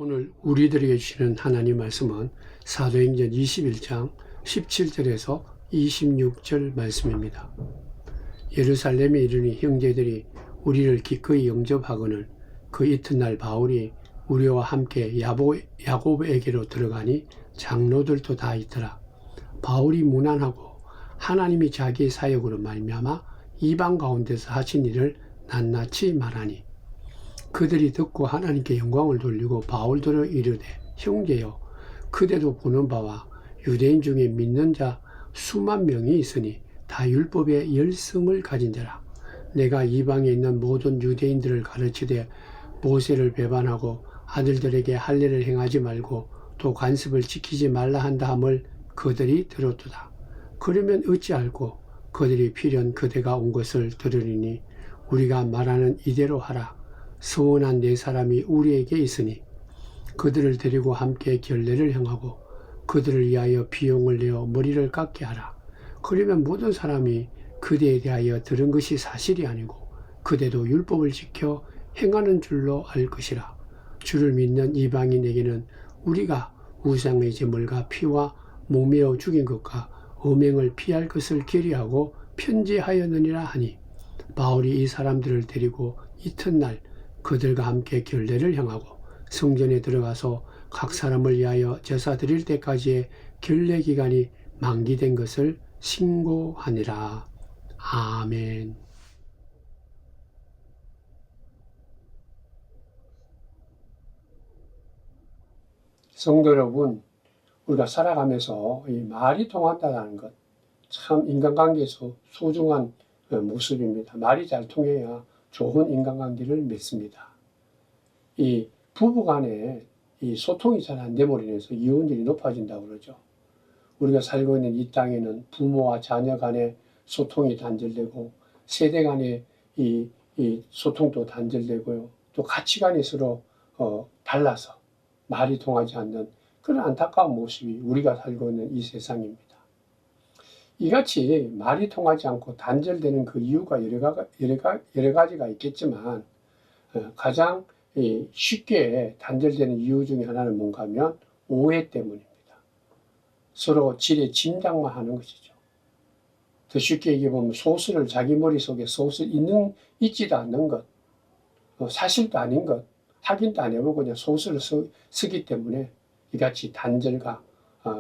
오늘 우리들에게 주시는 하나님 말씀은 사도행전 21장 17절에서 26절 말씀입니다. 예루살렘에 이르니 형제들이 우리를 기꺼이 영접하거늘 그 이튿날 바울이 우리와 함께 야고보에게로 들어가니 장로들도 다 있더라. 바울이 무난하고 하나님이 자기의 사역으로 말미암아 이방 가운데서 하신 일을 낱낱이 말하니 그들이 듣고 하나님께 영광을 돌리고 바울들을 이르되 형제여 그대도 보는 바와 유대인 중에 믿는 자 수만 명이 있으니 다 율법의 열성을 가진 자라. 내가 이방에 있는 모든 유대인들을 가르치되 모세를 배반하고 아들들에게 할례를 행하지 말고 또 관습을 지키지 말라 한다 함을 그들이 들었도다. 그러면 어찌할꼬 그들이 필연 그대가 온 것을 들으리니 우리가 말하는 이대로 하라. 서원한 네 사람이 우리에게 있으니 그들을 데리고 함께 결례를 행하고 그들을 위하여 비용을 내어 머리를 깎게 하라. 그러면 모든 사람이 그대에 대하여 들은 것이 사실이 아니고 그대도 율법을 지켜 행하는 줄로 알 것이라. 주를 믿는 이방인에게는 우리가 우상의 제물과 피와 목매어 죽인 것과 음행을 피할 것을 계리하고 편지하였느니라 하니 바울이 이 사람들을 데리고 이튿날 그들과 함께 결례를 행하고 성전에 들어가서 각 사람을 위하여 제사 드릴 때까지의 결례 기간이 만기된 것을 신고하니라. 아멘. 성도 여러분, 우리가 살아가면서 이 말이 통한다는 것, 참 인간관계에서 소중한 모습입니다. 말이 잘 통해야 좋은 인간관계를 맺습니다. 이 부부간에 이 소통이 잘 안 됨으로 인해서 이혼율이 높아진다고 그러죠. 우리가 살고 있는 이 땅에는 부모와 자녀 간의 소통이 단절되고 세대 간의 이 소통도 단절되고요. 또 가치관이 서로 달라서 말이 통하지 않는 그런 안타까운 모습이 우리가 살고 있는 이 세상입니다. 이같이 말이 통하지 않고 단절되는 그 이유가 여러 가지가 있겠지만 가장 쉽게 단절되는 이유 중에 하나는 뭔가 하면 오해 때문입니다. 서로 지레 짐작만 하는 것이죠. 더 쉽게 얘기해보면 소설을 자기 머릿속에 있지도 않는 것, 사실도 아닌 것, 확인도 안 해보고 그냥 소설을 쓰기 때문에 이같이 단절과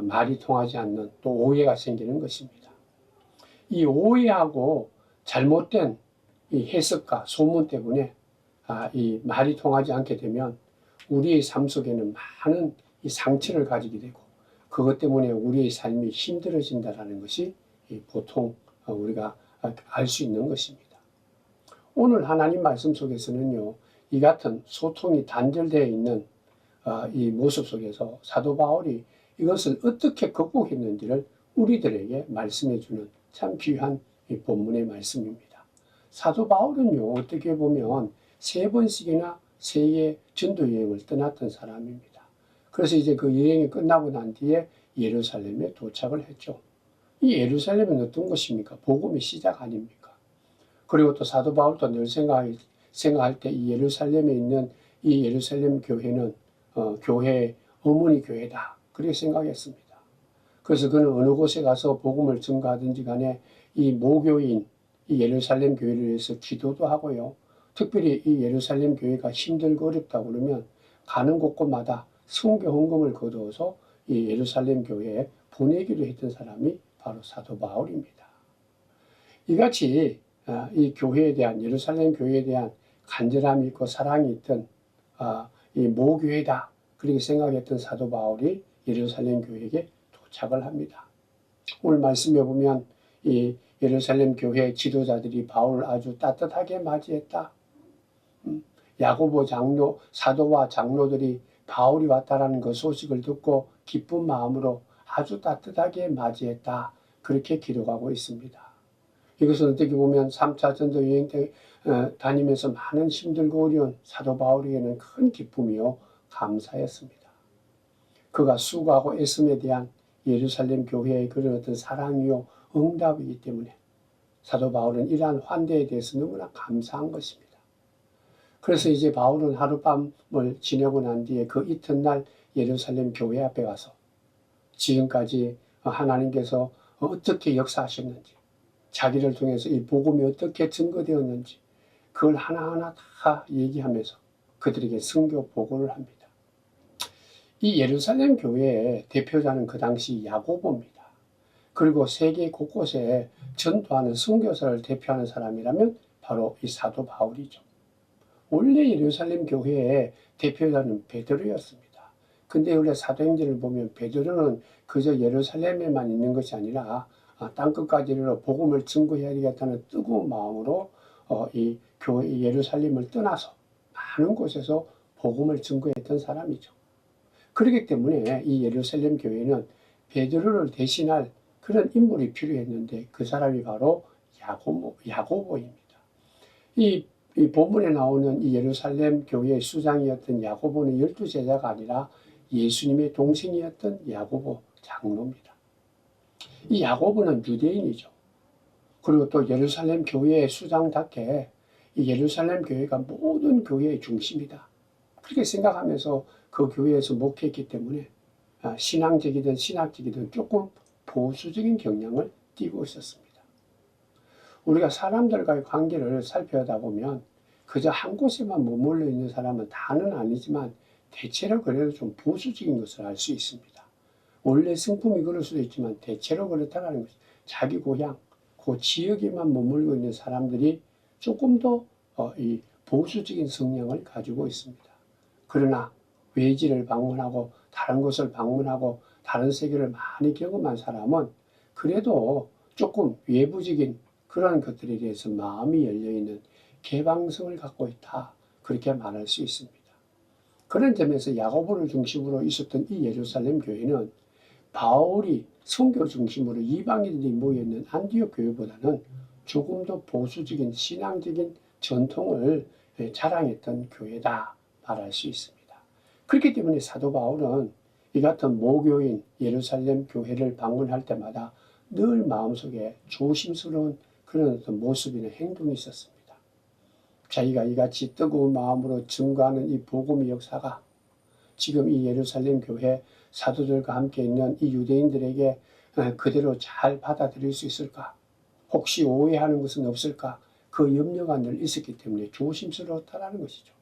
말이 통하지 않는 또 오해가 생기는 것입니다. 이 오해하고 잘못된 이 해석과 소문 때문에 이 말이 통하지 않게 되면 우리의 삶 속에는 많은 이 상처를 가지게 되고 그것 때문에 우리의 삶이 힘들어진다는 것이 보통 우리가 알 수 있는 것입니다. 오늘 하나님 말씀 속에서는요, 이 같은 소통이 단절되어 있는 이 모습 속에서 사도 바울이 이것을 어떻게 극복했는지를 우리들에게 말씀해 주는 참 귀한 이 본문의 말씀입니다. 사도 바울은요, 어떻게 보면 3번씩이나 세계 전도 여행을 떠났던 사람입니다. 그래서 이제 그 여행이 끝나고 난 뒤에 예루살렘에 도착을 했죠. 이 예루살렘은 어떤 곳입니까? 복음의 시작 아닙니까? 그리고 또 사도 바울도 늘 생각할 때 이 예루살렘에 있는 이 예루살렘 교회는 교회의 어머니 교회다. 그렇게 생각했습니다. 그래서 그는 어느 곳에 가서 복음을 전가하든지 간에 이 모교인 이 예루살렘 교회를 위해서 기도도 하고요. 특별히 이 예루살렘 교회가 힘들고 어렵다고 그러면 가는 곳곳마다 선교 헌금을 거두어서 이 예루살렘 교회에 보내기도 했던 사람이 바로 사도 바울입니다. 이같이 이 교회에 대한 예루살렘 교회에 대한 간절함이 있고 사랑이 있던 이 모교회다 그렇게 생각했던 사도 바울이 예루살렘 교회에게 도착을 합니다. 오늘 말씀해 보면 이 예루살렘 교회 지도자들이 바울을 아주 따뜻하게 맞이했다. 야고보 장로, 사도와 장로들이 바울이 왔다라는 그 소식을 듣고 기쁜 마음으로 아주 따뜻하게 맞이했다. 그렇게 기록하고 있습니다. 이것은 어떻게 보면 3차 전도 여행 때 다니면서 많은 힘들고 어려운 사도 바울에게는 큰 기쁨이요 감사였습니다. 그가 수고하고 애씀에 대한 예루살렘 교회의 그런 어떤 사랑이요 응답이기 때문에 사도 바울은 이러한 환대에 대해서 너무나 감사한 것입니다. 그래서 이제 바울은 하룻밤을 지내고 난 뒤에 그 이튿날 예루살렘 교회 앞에 가서 지금까지 하나님께서 어떻게 역사하셨는지, 자기를 통해서 이 복음이 어떻게 증거되었는지 그걸 하나하나 다 얘기하면서 그들에게 선교 보고를 합니다. 이 예루살렘 교회의 대표자는 그 당시 야고보입니다. 그리고 세계 곳곳에 전도하는 선교사를 대표하는 사람이라면 바로 이 사도 바울이죠. 원래 예루살렘 교회의 대표자는 베드로였습니다. 근데 원래 사도행전을 보면 베드로는 그저 예루살렘에만 있는 것이 아니라 땅끝까지 이르러 복음을 증거해야 되겠다는 뜨거운 마음으로 이 교회 예루살렘을 떠나서 많은 곳에서 복음을 증거했던 사람이죠. 그렇기 때문에 이 예루살렘 교회는 베드로를 대신할 그런 인물이 필요했는데 그 사람이 바로 야고보입니다. 이 본문에 나오는 이 예루살렘 교회의 수장이었던 야고보는 12제자가 아니라 예수님의 동생이었던 야고보 장로입니다. 이 야고보는 유대인이죠. 그리고 또 예루살렘 교회의 수장답게 이 예루살렘 교회가 모든 교회의 중심이다. 그렇게 생각하면서 그 교회에서 목회했기 때문에 신앙적이든 신학적이든 조금 보수적인 경향을 띠고 있었습니다. 우리가 사람들과의 관계를 살펴다 보면 그저 한 곳에만 머물러 있는 사람은 다는 아니지만 대체로 그래도 좀 보수적인 것을 알 수 있습니다. 원래 성품이 그럴 수도 있지만 대체로 그렇다는 것이 자기 고향, 그 지역에만 머물고 있는 사람들이 조금 더 이 보수적인 성향을 가지고 있습니다. 그러나 외지를 방문하고 다른 곳을 방문하고 다른 세계를 많이 경험한 사람은 그래도 조금 외부적인 그런 것들에 대해서 마음이 열려있는 개방성을 갖고 있다. 그렇게 말할 수 있습니다. 그런 점에서 야고보를 중심으로 있었던 이 예루살렘 교회는 바울이 선교 중심으로 이방인들이 모여있는 안디옥 교회보다는 조금 더 보수적인 신앙적인 전통을 자랑했던 교회다 말할 수 있습니다. 그렇기 때문에 사도 바울은 이 같은 모교인 예루살렘 교회를 방문할 때마다 늘 마음속에 조심스러운 그런 어떤 모습이나 행동이 있었습니다. 자기가 이같이 뜨거운 마음으로 증거하는 이 복음의 역사가 지금 이 예루살렘 교회 사도들과 함께 있는 이 유대인들에게 그대로 잘 받아들일 수 있을까? 혹시 오해하는 것은 없을까? 그 염려가 늘 있었기 때문에 조심스러웠다라는 것이죠.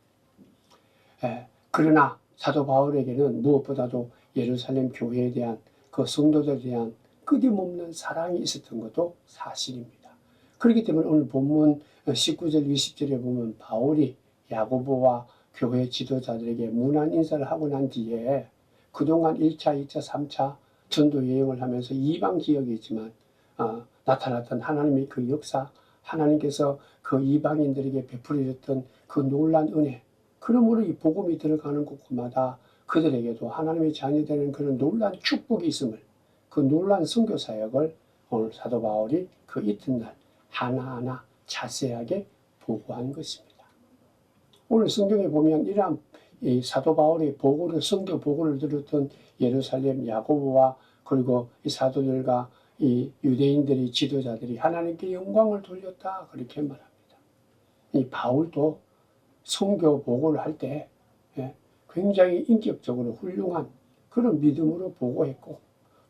그러나 사도 바울에게는 무엇보다도 예루살렘 교회에 대한 그 성도들에 대한 끊임없는 사랑이 있었던 것도 사실입니다. 그렇기 때문에 오늘 본문 19절 20절에 보면 바울이 야고보와 교회 지도자들에게 문안 인사를 하고 난 뒤에 그동안 1차, 2차, 3차 전도 여행을 하면서 이방 지역에 있지만 나타났던 하나님의 그 역사, 하나님께서 그 이방인들에게 베풀어줬던 그 놀란 은혜, 그러므로 이 복음이 들어가는 곳마다 그들에게도 하나님의 자녀되는 그런 놀란 축복이 있음을, 그 놀란 선교 사역을 오늘 사도 바울이 그 이튿날 하나하나 자세하게 보고한 것입니다. 오늘 성경에 보면 이러한 이 사도 바울의 보고를, 선교 보고를 들었던 예루살렘 야고보와 그리고 이 사도들과 이 유대인들의 지도자들이 하나님께 영광을 돌렸다 그렇게 말합니다. 이 바울도 선교 보고를 할 때 굉장히 인격적으로 훌륭한 그런 믿음으로 보고했고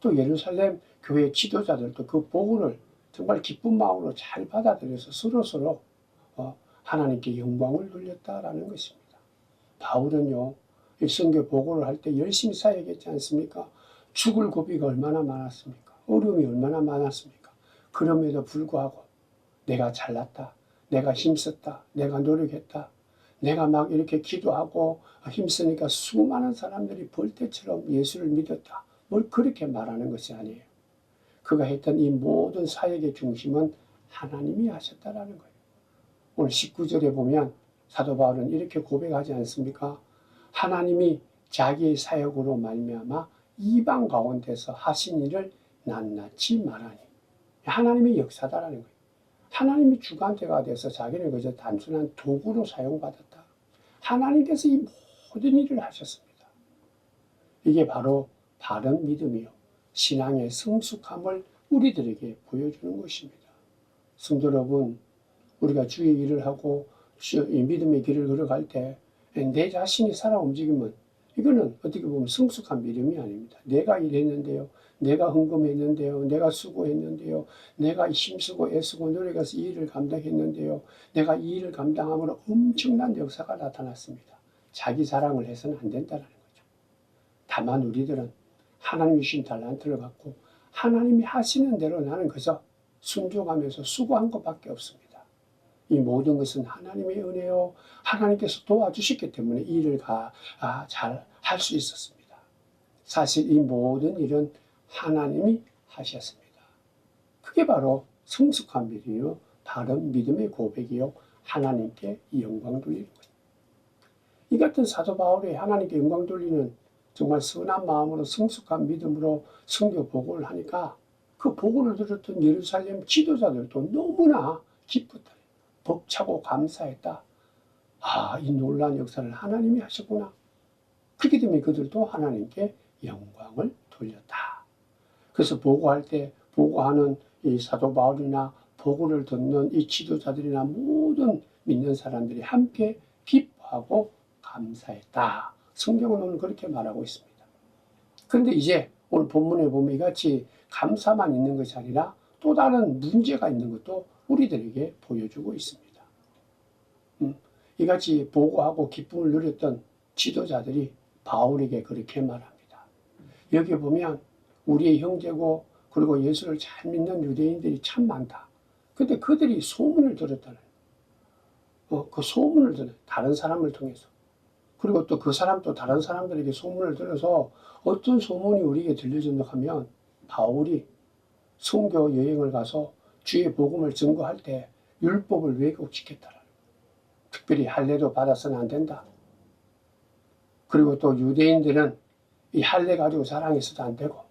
또 예루살렘 교회 지도자들도 그 보고를 정말 기쁜 마음으로 잘 받아들여서 서로서로 하나님께 영광을 돌렸다라는 것입니다. 바울은요, 이 선교 보고를 할 때 열심히 사역했지 않습니까? 죽을 고비가 얼마나 많았습니까? 어려움이 얼마나 많았습니까? 그럼에도 불구하고 내가 잘났다, 내가 힘썼다, 내가 노력했다, 내가 막 이렇게 기도하고 힘쓰니까 수많은 사람들이 벌떼처럼 예수를 믿었다. 뭘 그렇게 말하는 것이 아니에요. 그가 했던 이 모든 사역의 중심은 하나님이 하셨다라는 거예요. 오늘 19절에 보면 사도 바울은 이렇게 고백하지 않습니까? 하나님이 자기의 사역으로 말미암아 이방 가운데서 하신 일을 낱낱이 말하니 하나님의 역사다라는 거예요. 하나님이 주관자가 돼서 자기는 그저 단순한 도구로 사용받았다. 하나님께서 이 모든 일을 하셨습니다. 이게 바로 바른 믿음이요, 신앙의 성숙함을 우리들에게 보여주는 것입니다. 성도 여러분, 우리가 주의 일을 하고 이 믿음의 길을 걸어갈 때 내 자신이 살아 움직이면 이거는 어떻게 보면 성숙한 믿음이 아닙니다. 내가 일했는데요. 내가 헌금했는데요. 내가 수고했는데요. 내가 힘쓰고 애쓰고 노력해서 이 일을 감당했는데요. 내가 이 일을 감당함으로 엄청난 역사가 나타났습니다. 자기 자랑을 해서는 안 된다는 거죠. 다만 우리들은 하나님이 주신 달란트를 갖고 하나님이 하시는 대로 나는 그저 순종하면서 수고한 것밖에 없습니다. 이 모든 것은 하나님의 은혜요. 하나님께서 도와주셨기 때문에 이 일을 잘 할 수 있었습니다. 사실 이 모든 일은 하나님이 하셨습니다. 그게 바로 성숙한 믿음이요. 바른 믿음의 고백이요. 하나님께 영광 돌리는 거죠. 이 같은 사도 바울이 하나님께 영광 돌리는 정말 선한 마음으로 성숙한 믿음으로 성경 보고를 하니까 그 보고를 들었던 예루살렘 지도자들도 너무나 기뻤다. 벅차고 감사했다. 이 놀라운 역사를 하나님이 하셨구나. 그렇기 때문에 그들도 하나님께 영광을 돌렸다. 그래서 보고할 때 보고하는 이 사도 바울이나 보고를 듣는 이 지도자들이나 모든 믿는 사람들이 함께 기뻐하고 감사했다. 성경은 오늘 그렇게 말하고 있습니다. 그런데 이제 오늘 본문에 보면 이같이 감사만 있는 것이 아니라 또 다른 문제가 있는 것도 우리들에게 보여주고 있습니다. 이같이 보고하고 기쁨을 누렸던 지도자들이 바울에게 그렇게 말합니다. 여기 보면 우리의 형제고 그리고 예수를 잘 믿는 유대인들이 참 많다. 근데 그들이 소문을 들었다는 그 소문을 들은 다른 사람을 통해서 그리고 또 그 사람도 다른 사람들에게 소문을 들어서 어떤 소문이 우리에게 들려진다 하면 바울이 선교 여행을 가서 주의 복음을 증거할 때 율법을 왜곡시켰다라는 특별히 할례도 받아서는 안 된다. 그리고 또 유대인들은 이 할례 가지고 자랑해서도 안 되고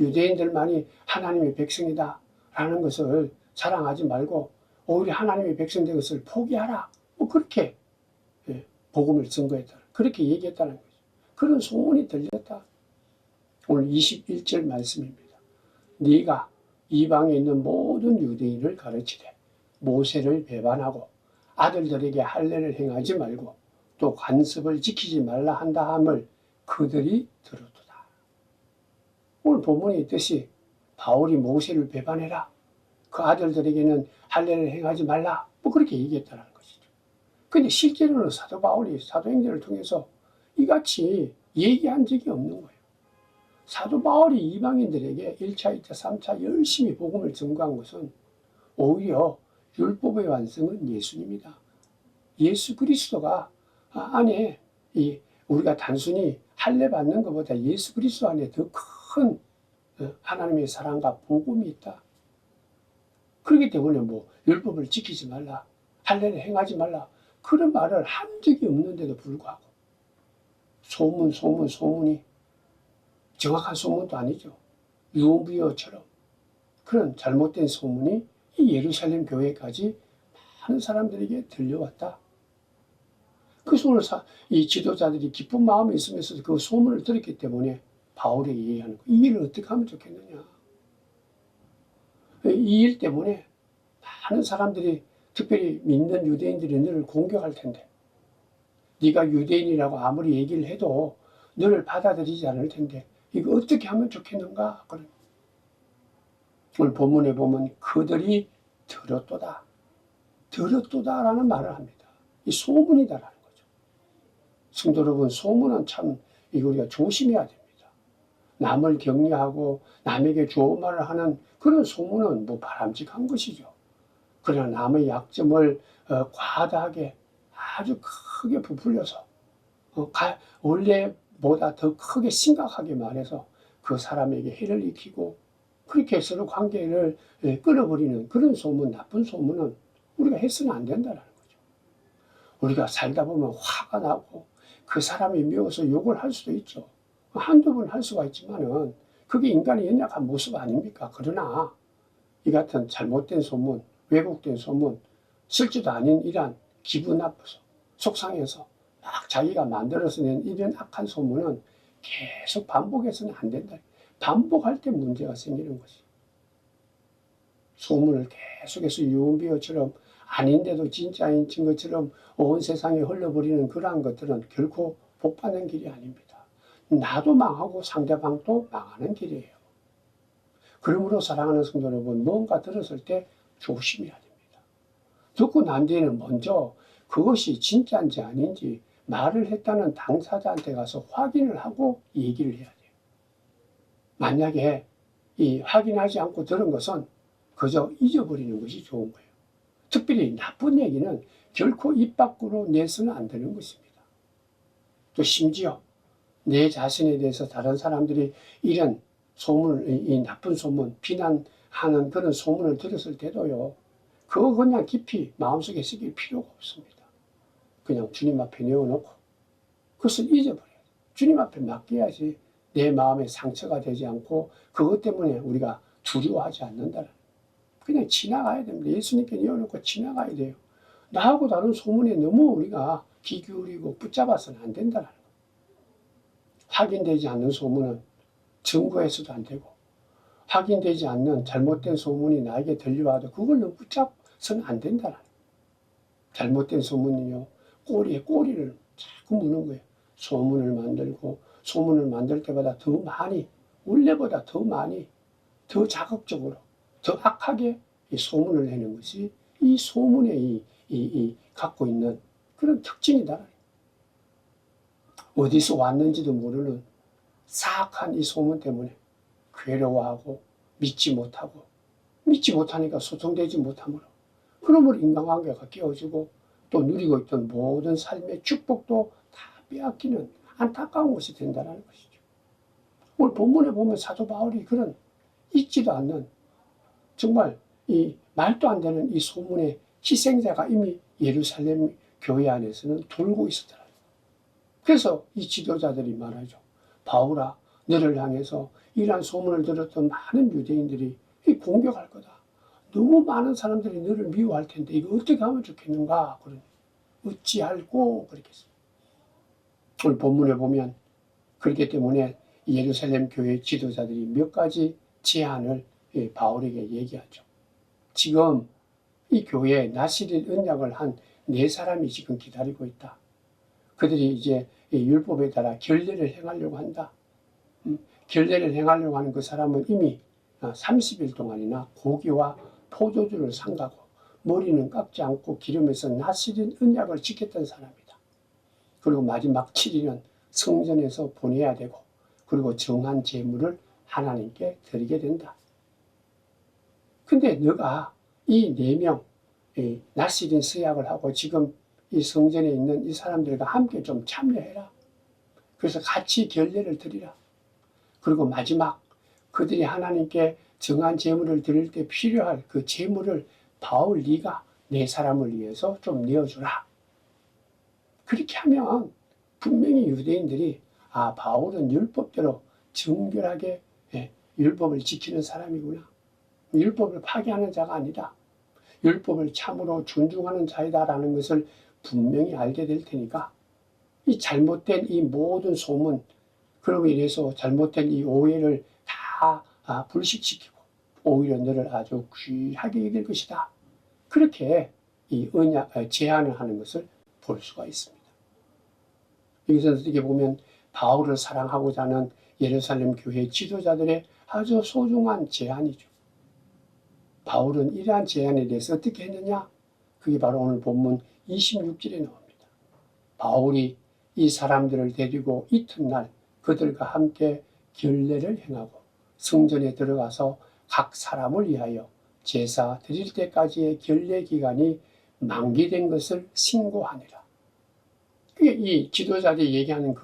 유대인들만이 하나님의 백성이다 라는 것을 자랑하지 말고 오히려 하나님의 백성된 것을 포기하라. 그렇게 복음을 증거했다. 그렇게 얘기했다는 거죠. 그런 소문이 들렸다. 오늘 21절 말씀입니다. 네가 이방에 있는 모든 유대인을 가르치되 모세를 배반하고 아들들에게 할례를 행하지 말고 또 관습을 지키지 말라 한다 함을 그들이 들었도다. 오늘 본문에 있듯이 바울이 모세를 배반해라. 그 아들들에게는 할례를 행하지 말라. 그렇게 얘기했다는 것이죠. 그런데 실제로는 사도 바울이 사도행전을 통해서 이같이 얘기한 적이 없는 거예요. 사도 바울이 이방인들에게 1차, 2차, 3차 열심히 복음을 증거한 것은 오히려 율법의 완성은 예수님이다. 예수 그리스도가 안에 우리가 단순히 할례 받는 것보다 예수 그리스도 안에 더 큰 하나님의 사랑과 복음이 있다. 그렇기 때문에 율법을 지키지 말라, 할례를 행하지 말라 그런 말을 한 적이 없는데도 불구하고 소문이 정확한 소문도 아니죠. 유언비어처럼 그런 잘못된 소문이 이 예루살렘 교회까지 많은 사람들에게 들려왔다. 그래서 오늘 이 지도자들이 기쁜 마음이 있으면서 그 소문을 들었기 때문에 바울에게 얘기하는 거예요. 이 일을 어떻게 하면 좋겠느냐. 이 일 때문에 많은 사람들이 특별히 믿는 유대인들이 너를 공격할 텐데 네가 유대인이라고 아무리 얘기를 해도 너를 받아들이지 않을 텐데 이거 어떻게 하면 좋겠는가? 오늘 본문에 보면 그들이 들었도다라는 말을 합니다. 이 소문이다라는 거죠. 성도 여러분, 소문은 참 우리가 조심해야 됩니다. 남을 격려하고 남에게 좋은 말을 하는 그런 소문은 바람직한 것이죠. 그러나 남의 약점을 과다하게 아주 크게 부풀려서 원래보다 더 크게 심각하게 말해서 그 사람에게 해를 입히고 그렇게 서로 관계를 끊어버리는 그런 소문, 나쁜 소문은 우리가 해서는 안 된다는 거죠. 우리가 살다 보면 화가 나고 그 사람이 미워서 욕을 할 수도 있죠. 한두 번 할 수가 있지만은 그게 인간의 연약한 모습 아닙니까? 그러나 이 같은 잘못된 소문, 왜곡된 소문, 실제도 아닌 이러한 기분 나빠서 속상해서 막 자기가 만들어서 낸 이런 악한 소문은 계속 반복해서는 안 된다. 반복할 때 문제가 생기는 것이. 소문을 계속해서 유언비어처럼 아닌데도 진짜인 것처럼 온 세상에 흘러버리는 그러한 것들은 결코 복받는 길이 아닙니다. 나도 망하고 상대방도 망하는 길이에요. 그러므로 사랑하는 성도 여러분, 뭔가 들었을 때 조심해야 됩니다. 듣고 난 뒤에는 먼저 그것이 진짜인지 아닌지 말을 했다는 당사자한테 가서 확인을 하고 얘기를 해야 돼요. 만약에 이 확인하지 않고 들은 것은 그저 잊어버리는 것이 좋은 거예요. 특별히 나쁜 얘기는 결코 입 밖으로 내서는 안 되는 것입니다. 또 심지어 내 자신에 대해서 다른 사람들이 이런 소문을, 이 나쁜 소문, 비난하는 그런 소문을 들었을 때도요, 그거 그냥 깊이 마음속에 새길 필요가 없습니다. 그냥 주님 앞에 내어놓고 그것을 잊어버려야 돼요. 주님 앞에 맡겨야지 내 마음에 상처가 되지 않고 그것 때문에 우리가 두려워하지 않는다는, 그냥 지나가야 됩니다. 예수님께 내어놓고 지나가야 돼요. 나하고 다른 소문에 너무 우리가 귀 기울이고 붙잡아서는 안 된다는 거. 확인되지 않는 소문은 증거해서도 안 되고, 확인되지 않는 잘못된 소문이 나에게 들려와도 그걸 너무 붙잡서는 안 된다는 거. 잘못된 소문이요, 꼬리에 꼬리를 자꾸 무는 거예요. 소문을 만들 때보다 더 많이, 원래보다 더 많이, 더 자극적으로, 더 악하게 이 소문을 내는 것이 이 소문의 갖고 있는 그런 특징이다. 어디서 왔는지도 모르는 사악한 이 소문 때문에 괴로워하고 믿지 못하니까 소통되지 못함으로, 그러므로 인간관계가 깨어지고 또 누리고 있던 모든 삶의 축복도 다 빼앗기는 안타까운 것이 된다는 것이죠. 오늘 본문에 보면 사도 바울이 그런 잊지도 않는 정말 이 말도 안 되는 이 소문의 희생자가 이미 예루살렘 교회 안에서는 돌고 있었더라. 그래서 이 지도자들이 말하죠. 바울아, 너를 향해서 이러한 소문을 들었던 많은 유대인들이 공격할 거다. 너무 많은 사람들이 너를 미워할 텐데 이거 어떻게 하면 좋겠는가? 그러니 어찌할꼬 그렇게 했어요. 오늘 본문에 보면 그렇기 때문에 예루살렘 교회 지도자들이 몇 가지 제안을 바울에게 얘기하죠. 지금 이 교회에 나시릴 언약을 한 4사람이 지금 기다리고 있다. 그들이 이제 율법에 따라 결례를 행하려고 한다. 결례를 행하려고 하는 그 사람은 이미 30일 동안이나 고기와 포도주를 삼가고 머리는 깎지 않고 기름에서 나시린 언약을 지켰던 사람이다. 그리고 마지막 7일은 성전에서 보내야 되고 그리고 정한 제물을 하나님께 드리게 된다. 근데 너가 이 4명 나시린 서약을 하고 지금 이 성전에 있는 이 사람들과 함께 좀 참여해라. 그래서 같이 결례를 드리라. 그리고 마지막 그들이 하나님께 정한 제물을 드릴 때 필요할 그 제물을 바울 네가 4사람을 위해서 좀 내어주라. 그렇게 하면 분명히 유대인들이 바울은 율법대로 정결하게 율법을 지키는 사람이구나. 율법을 파괴하는 자가 아니다. 율법을 참으로 존중하는 자이다라는 것을 분명히 알게 될 테니까 이 잘못된 이 모든 소문, 그러고 인해서 잘못된 이 오해를 다 불식시키고 오히려 너를 아주 귀하게 여길 것이다. 그렇게 이 제안을 하는 것을 볼 수가 있습니다. 여기서 어떻게 보면 바울을 사랑하고자 하는 예루살렘 교회 지도자들의 아주 소중한 제안이죠. 바울은 이러한 제안에 대해서 어떻게 했느냐? 그게 바로 오늘 본문 26절에 나옵니다. 바울이 이 사람들을 데리고 이튿날 그들과 함께 결례를 행하고 성전에 들어가서 각 사람을 위하여 제사 드릴 때까지의 결례 기간이 만기된 것을 신고하니라. 이 지도자들이 얘기하는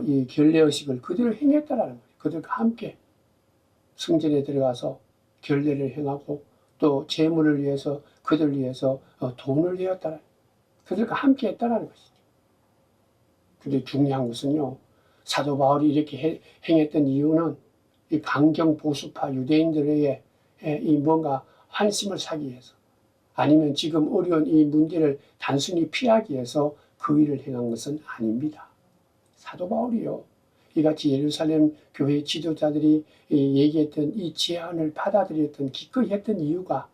이 결례의식을 그대로 행했다라는 거예요. 그들과 함께 성전에 들어가서 결례를 행하고 또 재물을 위해서 그들 위해서 돈을 내었다라는, 그들과 함께 했다라는 것이죠. 근데 중요한 것은요, 사도 바울이 이렇게 행했던 이유는 이 강경 보수파 유대인들에게 이 뭔가 환심을 사기 위해서, 아니면 지금 어려운 이 문제를 단순히 피하기 위해서 그 일을 행한 것은 아닙니다. 사도 바울이요, 이같이 예루살렘 교회 지도자들이 얘기했던 이 제안을 받아들였던 기꺼이 했던 이유가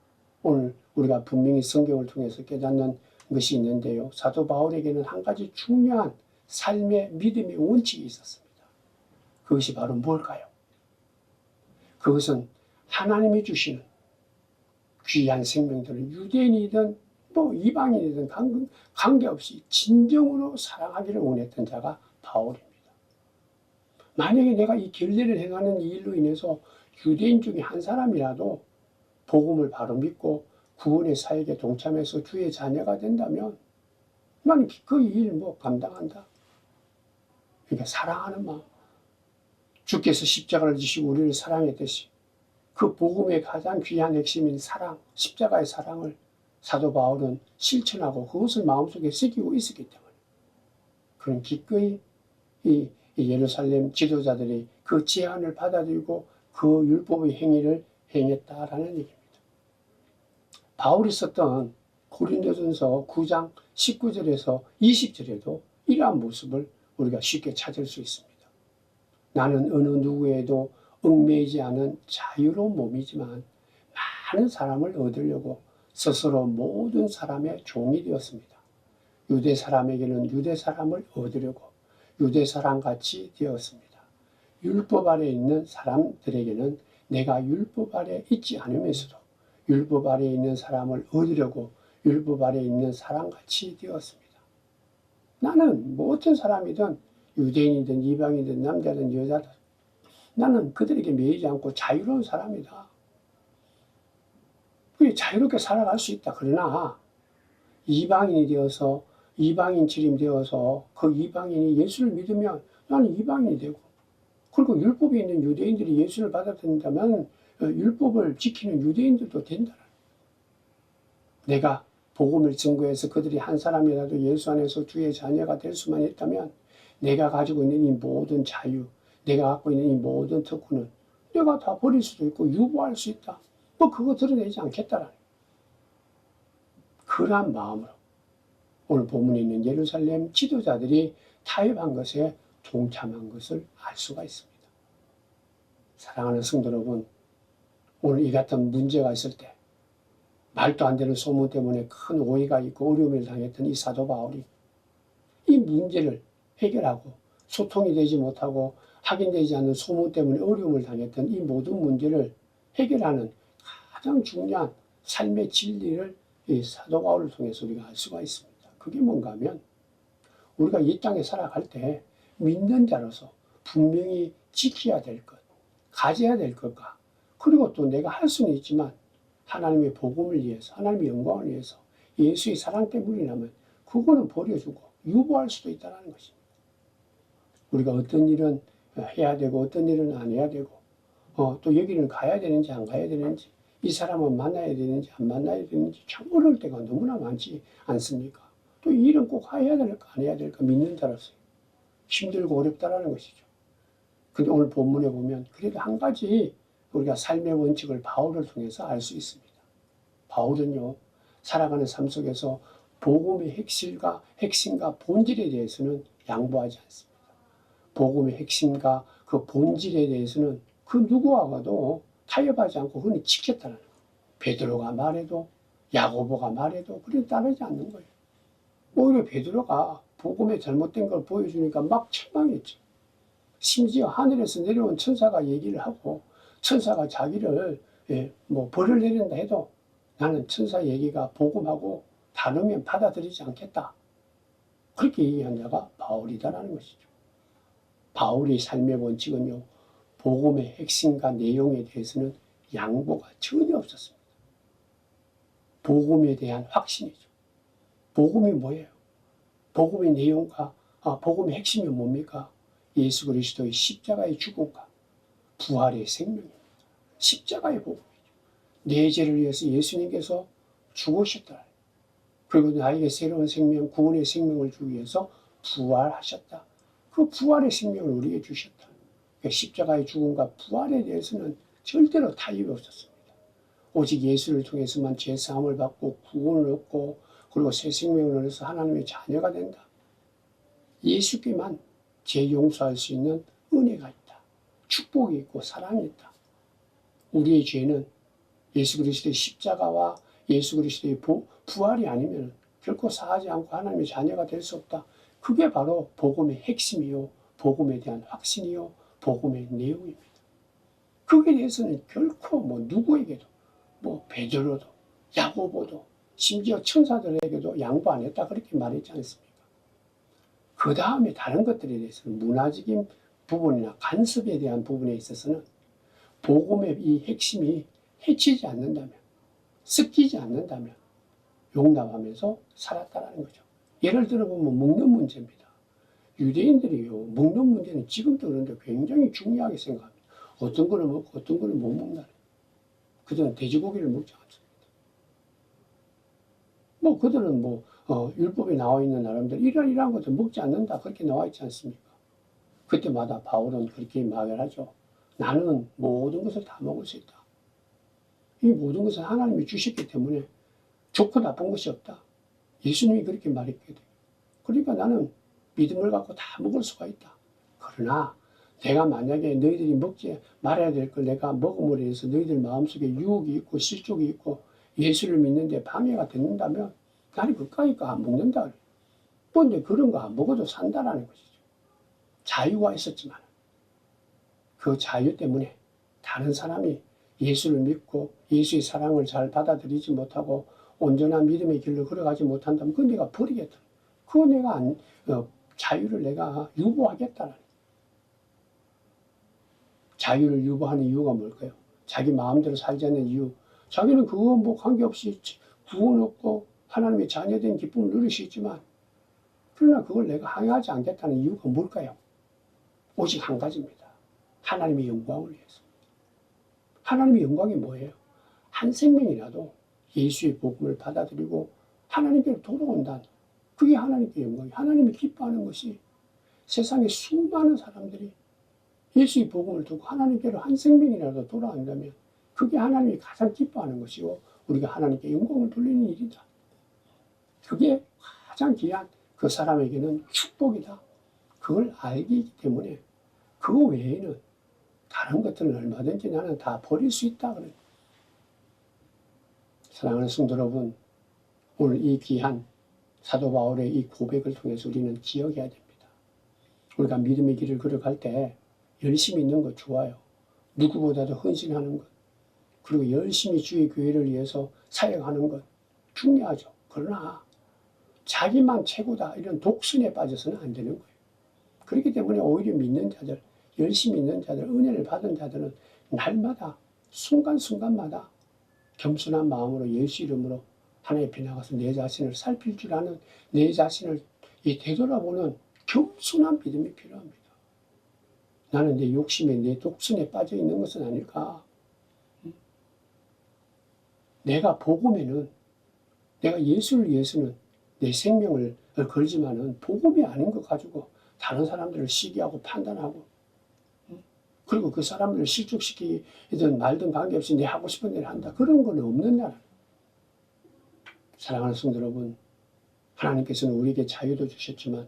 오늘 우리가 분명히 성경을 통해서 깨닫는 것이 있는데요. 사도 바울에게는 한 가지 중요한 삶의 믿음의 원칙이 있었습니다. 그것이 바로 뭘까요? 그것은 하나님이 주시는 귀한 생명들을 유대인이든 또 이방인이든 관계없이 진정으로 사랑하기를 원했던 자가 바울입니다. 만약에 내가 이 결례를 행하는 이 일로 인해서 유대인 중에 한 사람이라도 복음을 바로 믿고 구원의 사역에 동참해서 주의 자녀가 된다면 나는 그 일 감당한다. 그러니까 사랑하는 마음. 주께서 십자가를 지시고 우리를 사랑했듯이 그 복음의 가장 귀한 핵심인 사랑, 십자가의 사랑을 사도 바울은 실천하고 그것을 마음속에 새기고 있었기 때문에 그런 기꺼이 이 예루살렘 지도자들이 그 제안을 받아들이고 그 율법의 행위를 행했다라는 얘기입니다. 바울이 썼던 고린도전서 9장 19절에서 20절에도 이러한 모습을 우리가 쉽게 찾을 수 있습니다. 나는 어느 누구에도 얽매이지 않은 자유로운 몸이지만 많은 사람을 얻으려고 스스로 모든 사람의 종이 되었습니다. 유대 사람에게는 유대 사람을 얻으려고 유대 사람같이 되었습니다. 율법 아래 있는 사람들에게는 내가 율법 아래 있지 않으면서도 율법 아래 있는 사람을 얻으려고 율법 아래 있는 사람같이 되었습니다. 나는 어떤 사람이든 유대인이든 이방인이든 남자든 여자든 나는 그들에게 매이지 않고 자유로운 사람이다. 자유롭게 살아갈 수 있다. 그러나 이방인이 되어서 이방인 지림되어서 그 이방인이 예수를 믿으면 나는 이방인이 되고 그리고 율법에 있는 유대인들이 예수를 받아들인다면 율법을 지키는 유대인들도 된다. 내가 복음을 증거해서 그들이 한 사람이라도 예수 안에서 주의 자녀가 될 수만 있다면 내가 가지고 있는 이 모든 자유, 내가 갖고 있는 이 모든 특권은 내가 다 버릴 수도 있고 유보할 수 있다. 그거 드러내지 않겠다라는 그러한 마음으로 오늘 본문에 있는 예루살렘 지도자들이 타협한 것에 동참한 것을 알 수가 있습니다. 사랑하는 성도 여러분, 오늘 이 같은 문제가 있을 때 말도 안 되는 소문 때문에 큰 오해가 있고 어려움을 당했던 이 사도 바울이 이 문제를 해결하고 소통이 되지 못하고 확인되지 않는 소문 때문에 어려움을 당했던 이 모든 문제를 해결하는 가장 중요한 삶의 진리를 이 사도 바울을 통해서 우리가 알 수가 있습니다. 그게 뭔가 하면 우리가 이 땅에 살아갈 때 믿는 자로서 분명히 지켜야 될 것, 가져야 될 것과 그리고 또 내가 할 수는 있지만 하나님의 복음을 위해서 하나님의 영광을 위해서 예수의 사랑 때문이라면 그거는 버려주고 유보할 수도 있다는 것입니다. 우리가 어떤 일은 해야 되고 어떤 일은 안 해야 되고 또 여기는 가야 되는지 안 가야 되는지 이 사람은 만나야 되는지 안 만나야 되는지 참 어려울 때가 너무나 많지 않습니까? 또 이 일은 꼭 해야 될까 안 해야 될까 믿는 자로서 힘들고 어렵다라는 것이죠. 근데 오늘 본문에 보면 그래도 한 가지 우리가 삶의 원칙을 바울을 통해서 알 수 있습니다. 바울은요, 살아가는 삶 속에서 복음의 핵심과 본질에 대해서는 양보하지 않습니다. 복음의 핵심과 그 본질에 대해서는 그 누구와도 타협하지 않고 흔히 지켰다는 거예요. 베드로가 말해도 야고보가 말해도 그래 따르지 않는 거예요. 오히려 베드로가 복음의 잘못된 걸 보여주니까 막 책망했죠. 심지어 하늘에서 내려온 천사가 얘기를 하고 천사가 자기를 벌을 내린다 해도 나는 천사 얘기가 복음하고 다르면 받아들이지 않겠다. 그렇게 얘기한 자가 바울이다라는 것이죠. 바울의 삶의 원칙은요, 복음의 핵심과 내용에 대해서는 양보가 전혀 없었습니다. 복음에 대한 확신이죠. 복음이 뭐예요? 복음의 내용과 복음의 핵심이 뭡니까? 예수 그리스도의 십자가의 죽음과 부활의 생명입니다. 십자가의 복음이죠. 내 죄를 위해서 예수님께서 죽으셨다. 그리고 나에게 새로운 생명, 구원의 생명을 주기 위해서 부활하셨다. 그 부활의 생명을 우리에게 주셨다. 그러니까 십자가의 죽음과 부활에 대해서는 절대로 타협이 없었습니다. 오직 예수를 통해서만 죄 사함을 받고 구원을 얻고 그리고 새 생명을 얻어서 하나님의 자녀가 된다. 예수께만 죄 용서할 수 있는 은혜가 있다. 축복이 있고 사랑이 있다. 우리의 죄는 예수 그리스도의 십자가와 예수 그리스도의 부활이 아니면 결코 사하지 않고 하나님의 자녀가 될 수 없다. 그게 바로 복음의 핵심이요, 복음에 대한 확신이요, 복음의 내용입니다. 그에 대해서는 결코 뭐 누구에게도, 뭐 베드로도, 야고보도, 심지어 천사들에게도 양보 안 했다 그렇게 말했지 않습니까? 그 다음에 다른 것들에 대해서는 문화적인 부분이나 간섭에 대한 부분에 있어서는 복음의 이 핵심이 해치지 않는다면, 섞이지 않는다면 용납하면서 살았다라는 거죠. 예를 들어보면 먹는 문제입니다. 유대인들이요, 먹는 문제는 지금도 그런데 굉장히 중요하게 생각합니다. 어떤 거는 먹고 어떤 거는 못 먹는다. 그들은 돼지고기를 먹지 않습니다. 뭐 그들은 율법에 나와 있는 나름대로 이러한 것도 먹지 않는다 그렇게 나와 있지 않습니까? 그때마다 바울은 그렇게 말하죠. 나는 모든 것을 다 먹을 수 있다. 이 모든 것은 하나님이 주셨기 때문에 좋고 나쁜 것이 없다. 예수님이 그렇게 말했거든. 그러니까 나는 믿음을 갖고 다 먹을 수가 있다. 그러나 내가 만약에 너희들이 먹지 말아야 될 걸 내가 먹음으로 해서 너희들 마음속에 유혹이 있고 실족이 있고 예수를 믿는데 방해가 된다면 나는 그까이 거 안 먹는다. 근데 그런 거 안 먹어도 산다라는 것이죠. 자유가 있었지만 그 자유 때문에 다른 사람이 예수를 믿고 예수의 사랑을 잘 받아들이지 못하고 온전한 믿음의 길로 걸어가지 못한다면 그건 내가 버리겠다. 그거 내가 자유를 내가 유보하겠다는. 자유를 유보하는 이유가 뭘까요? 자기 마음대로 살지 않는 이유. 자기는 그거 뭐 관계없이 구원 얻고 하나님의 자녀된 기쁨을 누릴 수 있지만 그러나 그걸 내가 항의하지 않겠다는 이유가 뭘까요? 오직 한 가지입니다. 하나님의 영광을 위해서. 하나님의 영광이 뭐예요? 한 생명이라도 예수의 복음을 받아들이고 하나님께로 돌아온다는 그게 하나님께 영광이에요. 하나님이 기뻐하는 것이 세상에 수많은 사람들이 예수의 복음을 듣고 하나님께로 한 생명이라도 돌아온다면 그게 하나님이 가장 기뻐하는 것이고 우리가 하나님께 영광을 돌리는 일이다. 그게 가장 귀한 그 사람에게는 축복이다. 그걸 알기 때문에 그거 외에는 다른 것들은 얼마든지 나는 다 버릴 수 있다. 그래. 사랑하는 성도 여러분, 오늘 이 귀한 사도 바울의 이 고백을 통해서 우리는 기억해야 됩니다. 우리가 믿음의 길을 걸어갈 때 열심히 있는 것 좋아요. 누구보다도 헌신하는 것. 그리고 열심히 주의 교회를 위해서 사역하는 것 중요하죠. 그러나 자기만 최고다 이런 독순에 빠져서는 안 되는 거예요. 그렇기 때문에 오히려 믿는 자들, 열심히 있는 자들, 은혜를 받은 자들은 날마다 순간순간마다 겸손한 마음으로 예수 이름으로 하나님 앞에 나가서 내 자신을 살필 줄 아는 내 자신을 되돌아보는 겸손한 믿음이 필요합니다. 나는 내 욕심에 내 독순에 빠져 있는 것은 아닐까? 내가 복음에는 내가 예수를 위해서는 내 생명을 걸지만은 복음이 아닌 것 가지고 다른 사람들을 시기하고 판단하고 그리고 그 사람들을 실족시키든 말든 관계없이 내 하고 싶은 일을 한다. 그런 건 없는 나라. 사랑하는 성도 여러분, 하나님께서는 우리에게 자유도 주셨지만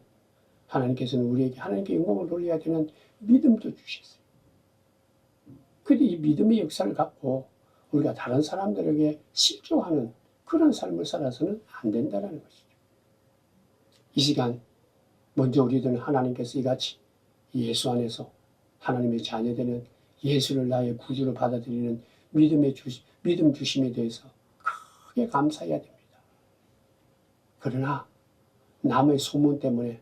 하나님께서는 우리에게 하나님께 영광을 돌려야 되는 믿음도 주셨어요. 그런데 이 믿음의 역사를 갖고 우리가 다른 사람들에게 실족하는 그런 삶을 살아서는 안 된다는 것이죠. 이 시간 먼저 우리들은 하나님께서 이같이 예수 안에서 하나님의 자녀되는 예수를 나의 구주로 받아들이는 믿음 주심에 대해서 크게 감사해야 됩니다. 그러나 남의 소문 때문에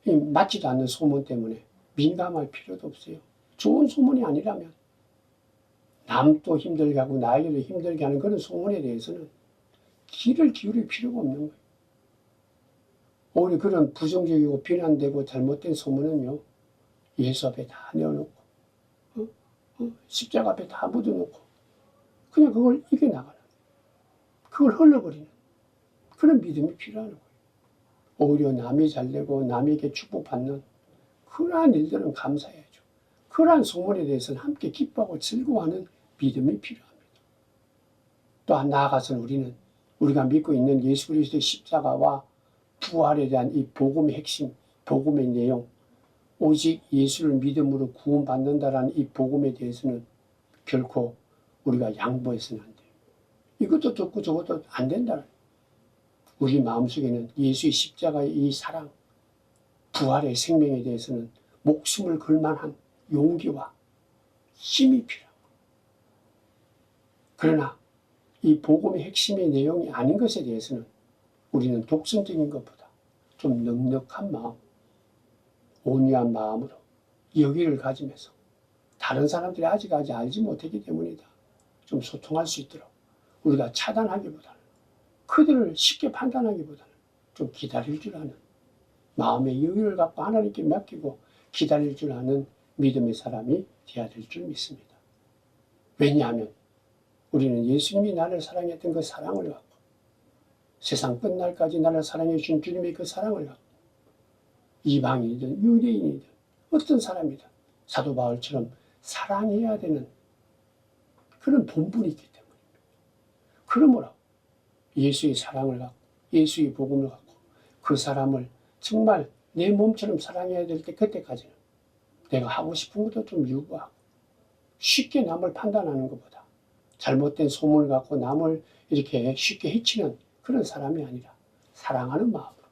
맞지도 않는 소문 때문에 민감할 필요도 없어요. 좋은 소문이 아니라면 남도 힘들게 하고 나에게도 힘들게 하는 그런 소문에 대해서는 귀를 기울일 필요가 없는 거예요. 오히려 그런 부정적이고 비난되고 잘못된 소문은요. 예수 앞에 다 내어놓고 십자가 앞에 다 묻어놓고 그냥 그걸 이겨나가는 그걸 흘러버리는 그런 믿음이 필요한 거예요. 오히려 남이 잘되고 남에게 축복받는 그러한 일들은 감사해야죠. 그러한 소문에 대해서는 함께 기뻐하고 즐거워하는 믿음이 필요합니다. 또한 나아가서는 우리는 우리가 믿고 있는 예수 그리스도의 십자가와 부활에 대한 이 복음의 핵심, 복음의 내용, 오직 예수를 믿음으로 구원받는다라는 이 복음에 대해서는 결코 우리가 양보해서는 안 돼요. 이것도 듣고 저것도 안 된다. 우리 마음속에는 예수의 십자가의 이 사랑, 부활의 생명에 대해서는 목숨을 걸 만한 용기와 힘이 필요합니다. 그러나 이 복음의 핵심의 내용이 아닌 것에 대해서는 우리는 독선적인 것보다 좀 넉넉한 마음, 온유한 마음으로 여기를 가지면서 다른 사람들이 아직 알지 못했기 때문이다. 좀 소통할 수 있도록 우리가 차단하기보다는, 그들을 쉽게 판단하기보다는 좀 기다릴 줄 아는 마음의 여유를 갖고 하나님께 맡기고 기다릴 줄 아는 믿음의 사람이 되어야 될 줄 믿습니다. 왜냐하면 우리는 예수님이 나를 사랑했던 그 사랑을 갖고, 세상 끝날까지 나를 사랑해 주신 주님의 그 사랑을 갖고, 이방인이든 유대인이든 어떤 사람이든 사도 바울처럼 사랑해야 되는 그런 본분이 있기 때문입니다. 그러므로 예수의 사랑을 갖고, 예수의 복음을 갖고 그 사람을 정말 내 몸처럼 사랑해야 될 때, 그때까지는 내가 하고 싶은 것도 좀 유구하고 쉽게 남을 판단하는 것보다 잘못된 소문을 갖고 남을 이렇게 쉽게 해치는 그런 사람이 아니라 사랑하는 마음으로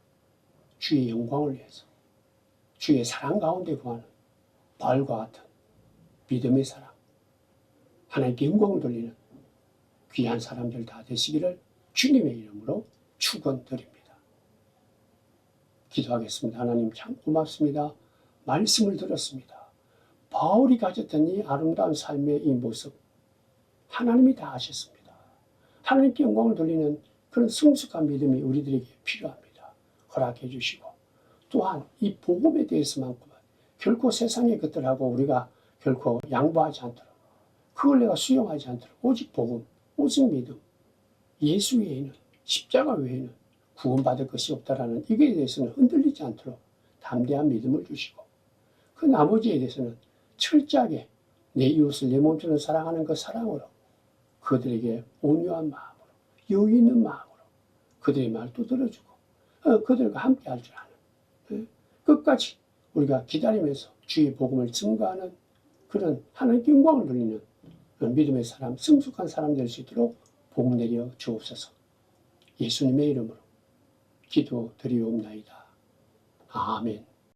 주의 영광을 위해서 주의 사랑 가운데 구하는 바울과 같은 믿음의 사랑, 하나님께 영광을 돌리는 귀한 사람들 다 되시기를 주님의 이름으로 축원드립니다. 기도하겠습니다. 하나님 참 고맙습니다. 말씀을 들었습니다. 바울이 가졌던 이 아름다운 삶의 이 모습, 하나님이 다 아셨습니다. 하나님께 영광을 돌리는 그런 성숙한 믿음이 우리들에게 필요합니다. 허락해 주시고, 또한 이 복음에 대해서만큼은 결코 세상의 것들하고 우리가 결코 양보하지 않도록, 그걸 내가 수용하지 않도록 오직 복음, 오직 믿음, 예수 외에는, 십자가 외에는 구원받을 것이 없다라는 이거에 대해서는 흔들리지 않도록 담대한 믿음을 주시고, 그 나머지에 대해서는 철저하게 내 이웃을 내 몸처럼 사랑하는 그 사랑으로 그들에게 온유한 마음으로, 여유 있는 마음으로 그들의 말도 들어주고 그들과 함께 할 줄 아는, 끝까지 우리가 기다리면서 주의 복음을 증거하는 그런 하나님께 영광을 돌리는 믿음의 사람, 성숙한 사람 될 수 있도록 복 내려 주옵소서. 예수님의 이름으로 기도드리옵나이다. 아멘.